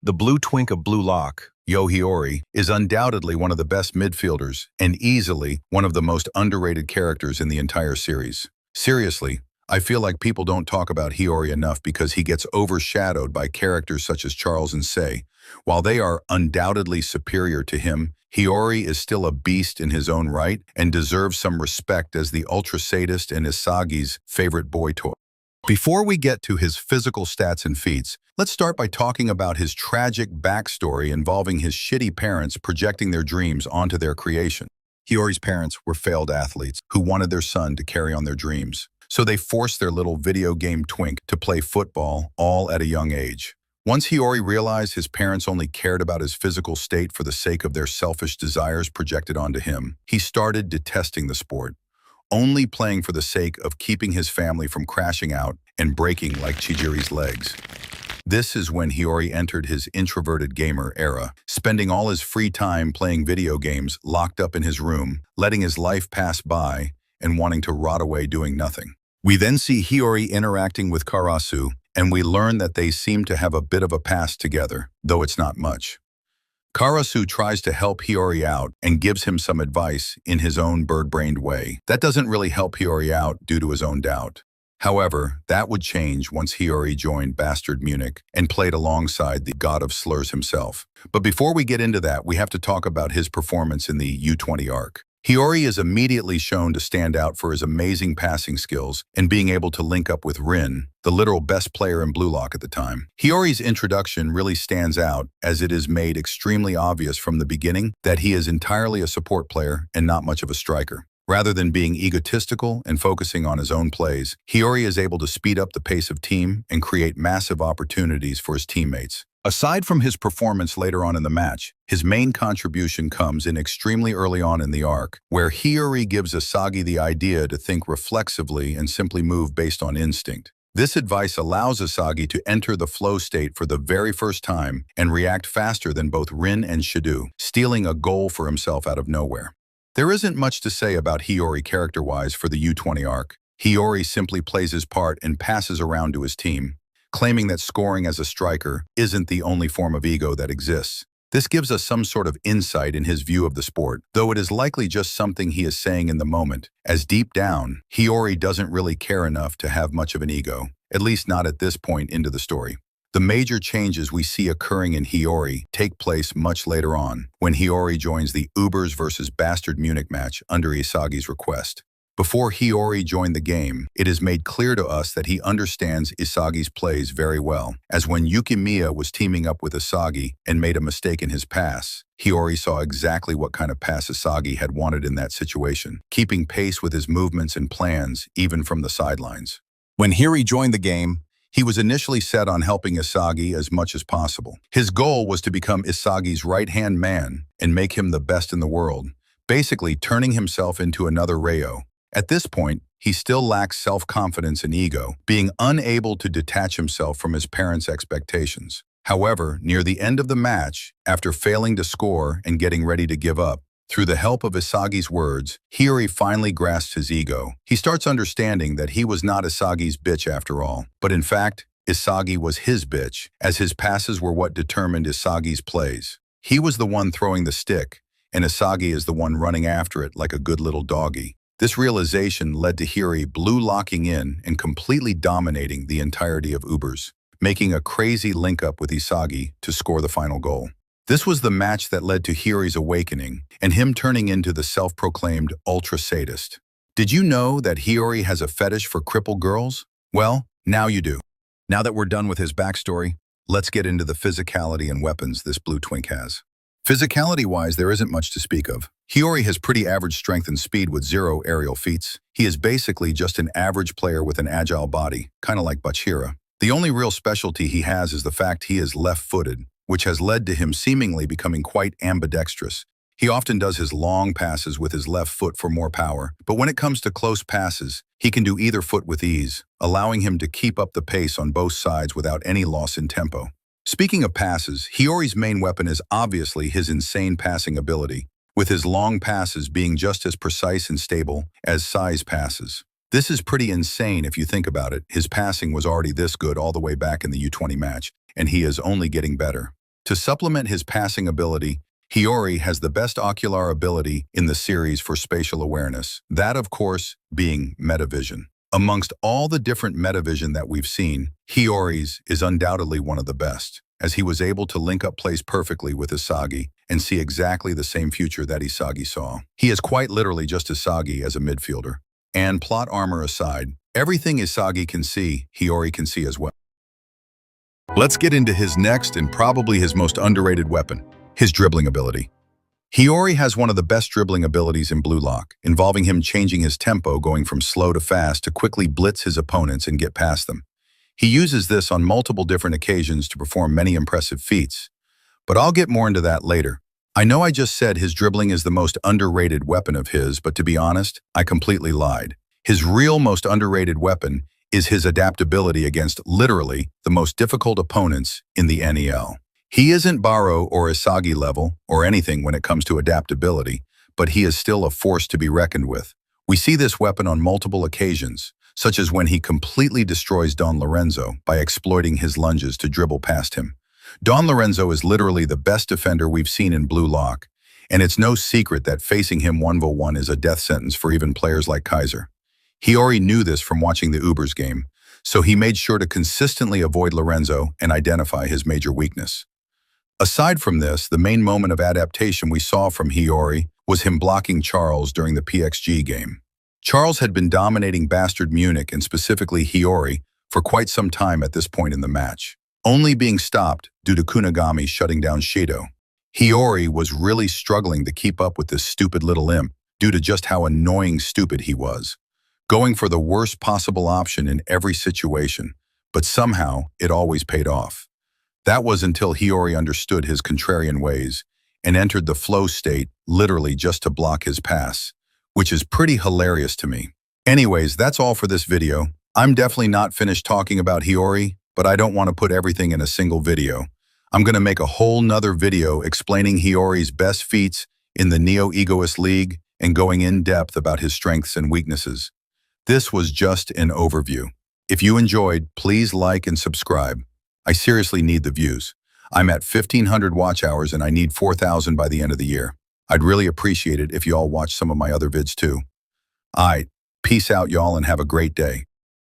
The blue twink of Blue Lock, Hiori, is undoubtedly one of the best midfielders and easily one of the most underrated characters in the entire series. Seriously, I feel like people don't talk about Hiori enough because he gets overshadowed by characters such as Charles and Sei. While they are undoubtedly superior to him, Hiori is still a beast in his own right and deserves some respect as the ultra sadist and Isagi's favorite boy toy. Before we get to his physical stats and feats, let's start by talking about his tragic backstory involving his shitty parents projecting their dreams onto their creation. Hiori's parents were failed athletes who wanted their son to carry on their dreams, so they forced their little video game twink to play football, all at a young age. Once Hiori realized his parents only cared about his physical state for the sake of their selfish desires projected onto him, he started detesting the sport, only playing for the sake of keeping his family from crashing out and breaking like Chihiri's legs. This is when Hiori entered his introverted gamer era, spending all his free time playing video games locked up in his room, letting his life pass by and wanting to rot away doing nothing. We then see Hiori interacting with Karasu, and we learn that they seem to have a bit of a past together, though it's not much. Karasu tries to help Hiori out and gives him some advice in his own bird-brained way. That doesn't really help Hiori out due to his own doubt. However, that would change once Hiori joined Bastard Munich and played alongside the god of slurs himself. But before we get into that, we have to talk about his performance in the U20 arc. Hiori is immediately shown to stand out for his amazing passing skills and being able to link up with Rin, the literal best player in Blue Lock at the time. Hiori's introduction really stands out as it is made extremely obvious from the beginning that he is entirely a support player and not much of a striker. Rather than being egotistical and focusing on his own plays, Hiori is able to speed up the pace of team and create massive opportunities for his teammates. Aside from his performance later on in the match, his main contribution comes in extremely early on in the arc, where Hiori gives Isagi the idea to think reflexively and simply move based on instinct. This advice allows Isagi to enter the flow state for the very first time and react faster than both Rin and Shido, stealing a goal for himself out of nowhere. There isn't much to say about Hiori character-wise for the U20 arc. Hiori simply plays his part and passes around to his team, claiming that scoring as a striker isn't the only form of ego that exists. This gives us some sort of insight in his view of the sport, though it is likely just something he is saying in the moment, as deep down, Hiori doesn't really care enough to have much of an ego, at least not at this point into the story. The major changes we see occurring in Hiori take place much later on, when Hiori joins the Ubers versus Bastard Munich match under Isagi's request. Before Hiori joined the game, it is made clear to us that he understands Isagi's plays very well, as when Yukimiya was teaming up with Isagi and made a mistake in his pass, Hiori saw exactly what kind of pass Isagi had wanted in that situation, keeping pace with his movements and plans even from the sidelines. When Hiori joined the game, he was initially set on helping Isagi as much as possible. His goal was to become Isagi's right-hand man and make him the best in the world, basically turning himself into another Ryo. At this point, he still lacks self-confidence and ego, being unable to detach himself from his parents' expectations. However, near the end of the match, after failing to score and getting ready to give up, through the help of Isagi's words, Hiori finally grasps his ego. He starts understanding that he was not Isagi's bitch after all, but in fact, Isagi was his bitch, as his passes were what determined Isagi's plays. He was the one throwing the stick, and Isagi is the one running after it like a good little doggy. This realization led to Hiori blue locking in and completely dominating the entirety of Ubers, making a crazy link-up with Isagi to score the final goal. This was the match that led to Hiori's awakening and him turning into the self-proclaimed ultra sadist. Did you know that Hiori has a fetish for crippled girls? Well, now you do. Now that we're done with his backstory, let's get into the physicality and weapons this blue twink has. Physicality-wise, there isn't much to speak of. Hiori has pretty average strength and speed with 0 aerial feats. He is basically just an average player with an agile body, kind of like Bachira. The only real specialty he has is the fact he is left-footed, which has led to him seemingly becoming quite ambidextrous. He often does his long passes with his left foot for more power, but when it comes to close passes, he can do either foot with ease, allowing him to keep up the pace on both sides without any loss in tempo. Speaking of passes, Hiori's main weapon is obviously his insane passing ability, with his long passes being just as precise and stable as Sai's passes. This is pretty insane if you think about it. His passing was already this good all the way back in the U20 match, and he is only getting better. To supplement his passing ability, Hiori has the best ocular ability in the series for spatial awareness, that of course being metavision. Amongst all the different metavision that we've seen, Hiori's is undoubtedly one of the best, as he was able to link up plays perfectly with Isagi and see exactly the same future that Isagi saw. He is quite literally just Isagi as a midfielder. And plot armor aside, everything Isagi can see, Hiori can see as well. Let's get into his next and probably his most underrated weapon, his dribbling ability. Hiori has one of the best dribbling abilities in Blue Lock, involving him changing his tempo, going from slow to fast to quickly blitz his opponents and get past them. He uses this on multiple different occasions to perform many impressive feats. But I'll get more into that later. I know I just said his dribbling is the most underrated weapon of his, but to be honest, I completely lied. His real most underrated weapon is his adaptability against literally the most difficult opponents in the NEL. He isn't Baro or Isagi level or anything when it comes to adaptability, but he is still a force to be reckoned with. We see this weapon on multiple occasions, such as when he completely destroys Don Lorenzo by exploiting his lunges to dribble past him. Don Lorenzo is literally the best defender we've seen in Blue Lock, and it's no secret that facing him 1v1 is a death sentence for even players like Kaiser. Hiori knew this from watching the Ubers game, so he made sure to consistently avoid Lorenzo and identify his major weakness. Aside from this, the main moment of adaptation we saw from Hiori was him blocking Charles during the PXG game. Charles had been dominating Bastard Munich and specifically Hiori for quite some time at this point in the match, only being stopped due to Kunigami shutting down Shido. Hiori was really struggling to keep up with this stupid little imp due to just how annoying stupid he was, going for the worst possible option in every situation, but somehow it always paid off. That was until Hiori understood his contrarian ways and entered the flow state literally just to block his pass, which is pretty hilarious to me. Anyways, that's all for this video. I'm definitely not finished talking about Hiori, but I don't want to put everything in a single video. I'm going to make a whole nother video explaining Hiori's best feats in the Neo Egoist League and going in depth about his strengths and weaknesses. This was just an overview. If you enjoyed, please like and subscribe. I seriously need the views. I'm at 1,500 watch hours and I need 4,000 by the end of the year. I'd really appreciate it if you all watch some of my other vids too. Alright, peace out y'all and have a great day.